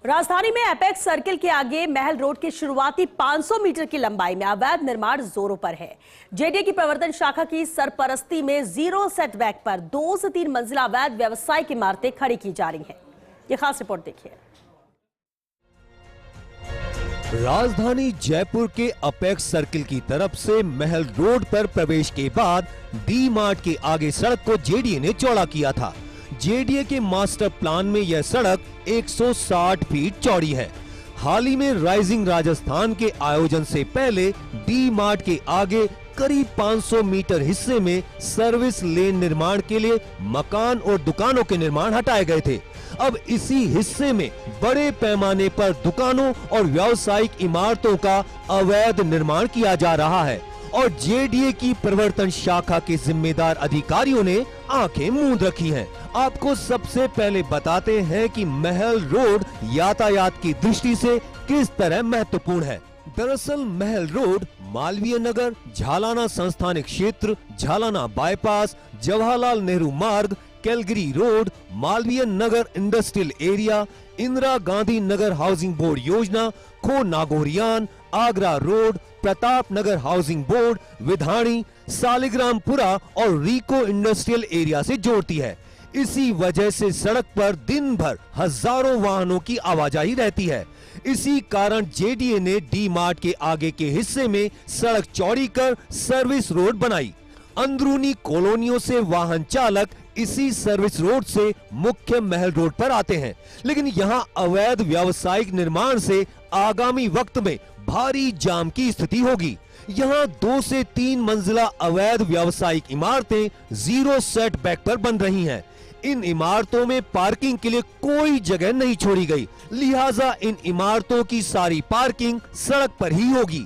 राजधानी में apex circle के आगे महल रोड की शुरुआती 500 मीटर की लंबाई में अवैध निर्माण जोरों पर है। जेडीए की प्रवर्तन शाखा की सरपरस्ती में जीरो सेटबैक पर 2 से 3 मंजिला अवैध व्यवसायिक इमारतें खड़ी की जा रही हैं। ये खास रिपोर्ट देखिए। राजधानी जयपुर के अपेक्स सर्किल की तरफ से महल रोड पर प्रवेश के बाद डी मार्ट के आगे सड़क को जेडीए ने चौड़ा किया था। जेडीए के मास्टर प्लान में यह सड़क 160 फीट चौड़ी है। हाल ही में राइजिंग राजस्थान के आयोजन से पहले डी मार्ट के आगे करीब 500 मीटर हिस्से में सर्विस लेन निर्माण के लिए मकान और दुकानों के निर्माण हटाए गए थे। अब इसी हिस्से में बड़े पैमाने पर दुकानों और व्यावसायिक इमारतों का अवैध निर्माण किया जा रहा है और जेडीए की प्रवर्तन शाखा के जिम्मेदार अधिकारियों ने आंखें मूंद रखी हैं। आपको सबसे पहले बताते हैं कि महल रोड यातायात की दृष्टि से किस तरह महत्वपूर्ण है। दरअसल महल रोड मालवीय नगर, झालाना संस्थानिक क्षेत्र, झालाना बाईपास, जवाहरलाल नेहरू मार्ग, Calgary road, Malviya Nagar industrial area, Indira Gandhi Nagar housing board योजना, खो Nagoriyan, Agra road, Pratap Nagar housing board, Vidhani, सालिग्रामपुरा और रिको इंडस्ट्रियल एरिया से जोड़ती है। इसी वजह से सड़क पर दिन भर हजारों वाहनों की आवाजाही रहती है। इसी कारण जेडीए ने डी मार्ट के आगे के हिस्से में सड़क चौड़ी कर सर्विस रोड बनाई। अंदरूनी कॉलोनियों से वाहन चालक इसी सर्विस रोड से मुख्य महल रोड पर आते हैं, लेकिन यहां अवैध व्यावसायिक निर्माण से आगामी वक्त में भारी जाम की स्थिति होगी। यहां 2 से 3 मंजिला अवैध व्यावसायिक इमारतें जीरो सेटबैक पर बन रही हैं। इन इमारतों में पार्किंग के लिए कोई जगह नहीं छोड़ी गई, लिहाजा इन इमारतों की सारी पार्किंग सड़क पर ही होगी।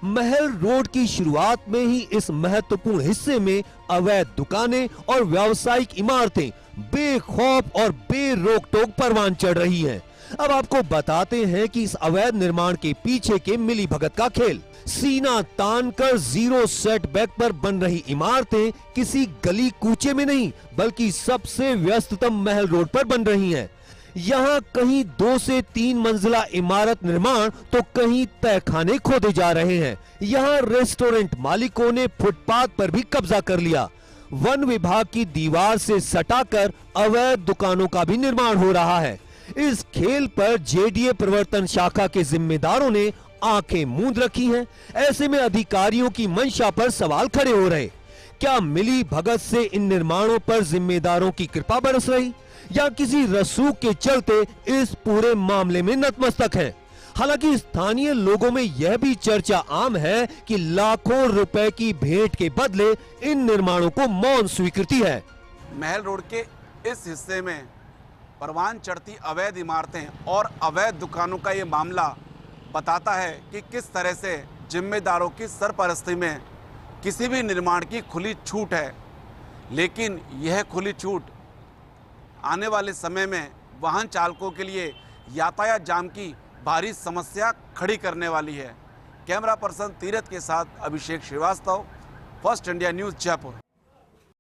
महल रोड की शुरुआत में ही इस महत्वपूर्ण हिस्से में अवैध दुकानें और व्यावसायिक इमारतें बेखौफ और बेरोक टोक परवान चढ़ रही हैं। अब आपको बताते हैं कि इस अवैध निर्माण के पीछे के मिली भगत का खेल। सीना तानकर जीरो सेटबैक पर बन रही इमारतें किसी गली कूचे में नहीं बल्कि सबसे व्यस्ततम महल रोड पर बन रही हैं। यहाँ कहीं 2 से 3 मंजिला इमारत निर्माण तो कहीं तहखाने खोदे जा रहे हैं। यहाँ रेस्टोरेंट मालिकों ने फुटपाथ पर भी कब्जा कर लिया। वन विभाग की दीवार से सटाकर अवैध दुकानों का भी निर्माण हो रहा है। इस खेल पर जेडीए प्रवर्तन शाखा के जिम्मेदारों ने आंखें मूंद रखी हैं। ऐसे में अधिकारियों की मंशा पर सवाल खड़े हो रहे। क्या मिली भगत से इन निर्माणों पर जिम्मेदारों की कृपा बरस रही या किसी रसूख के चलते इस पूरे मामले में नतमस्तक हैं? हालांकि स्थानीय लोगों में यह भी चर्चा आम है कि लाखों रुपए की भेंट के बदले इन निर्माणों को मौन स्वीकृति है। महल रोड के इस हिस्से में परवान चढ़ती अवैध इमारतें और अवैध दुकानों का ये मामला बताता है कि किस तरह से जिम्मेदारों की सरपरस्ती में किसी भी निर्माण की खुली छूट है। लेकिन यह खुली छूट आने वाले समय में वाहन चालकों के लिए यातायात जाम की भारी समस्या खड़ी करने वाली है। कैमरा पर्सन तीरथ के साथ Abhishek Srivastava, First India News, Jaipur.